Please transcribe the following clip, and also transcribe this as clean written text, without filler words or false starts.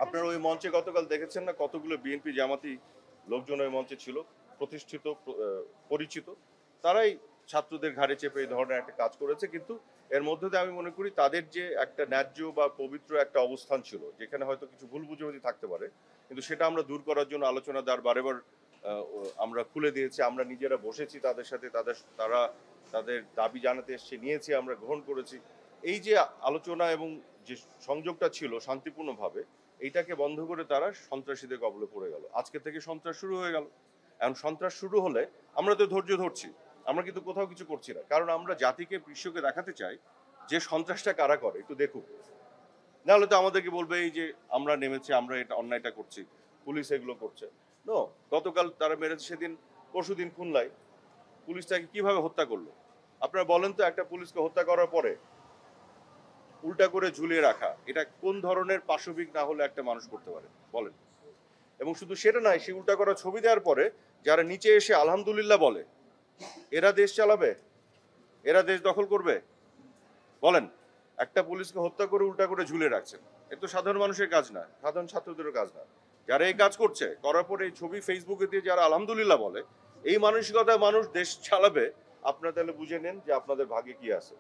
আপনারা ওই মঞ্চে গতকাল দেখেছেন না কতগুলো বিএনপি জামাতি লোকজন ওই মঞ্চে ছিল, প্রতিষ্ঠিত পরিচিত, তারাই ছাত্রদের ঘাড়ে চেপে এই ধরনের একটা কাজ করেছে। কিন্তু এর মধ্যে দিয়ে আমি মনে করি তাদের যে একটা ন্যায্য বা পবিত্র একটা অবস্থান ছিল, যেখানে হয়তো কিছু ভুল বুঝাবুঝি থাকতে পারে, কিন্তু সেটা আমরা দূর করার জন্য আলোচনা দ্বার বারেবার আমরা খুলে দিয়েছি। আমরা নিজেরা বসেছি তাদের সাথে, তারা তাদের দাবি জানাতে এসছে, নিয়েছি, আমরা গ্রহণ করেছি। এই যে আলোচনা এবং যে সংযোগটা ছিল শান্তিপূর্ণভাবে, এইটাকে বন্ধ করে তারা সন্ত্রাসীদের কবলে পড়ে গেল। আজকে থেকে সন্ত্রাস শুরু হয়ে গেল। এখন সন্ত্রাস শুরু হলে আমরা তো ধৈর্য ধরছি, আমরা কিন্তু কোথাও কিছু করছি না, কারণ আমরা জাতিকে, বিশ্বকে দেখাতে চাই যে সন্ত্রাসটা কারা করে একটু দেখুক। নাহলে তো আমাদেরকে বলবে এই যে আমরা নেমেছি, আমরা এটা অন্যায়টা করছি, পুলিশ এগুলো করছে। নো, গতকাল তারা মেরেছে, সেদিন পরশুদিন খুলনায় পুলিশ তাকে কিভাবে হত্যা করলো। আপনারা বলেন তো, একটা পুলিশকে হত্যা করার পরে উল্টা করে ঝুলিয়ে রাখা, এটা কোন ধরনের পাশবিক না হলে একটা মানুষ করতে পারে বলেন? এবং শুধু সেটা নয়, সে উল্টা করা ছবি দেওয়ার পরে যারা নিচে এসে আলহামদুলিল্লাহ বলে, এরা দেশ চালাবে, এরা দেশ দখল করবে বলেন? একটা পুলিশকে হত্যা করে উল্টা করে ঝুলে রাখছেন, এটা তো সাধারণ মানুষের কাজ না, সাধারণ ছাত্রদেরও কাজ না। যারা এই কাজ করছে, করার পরে এই ছবি ফেসবুকে দিয়ে যারা আলহামদুলিল্লাহ বলে, এই মানসিকতায় মানুষ দেশ চালাবে, আপনারা তাহলে বুঝে নেন যে আপনাদের ভাগ্যে কি আছে।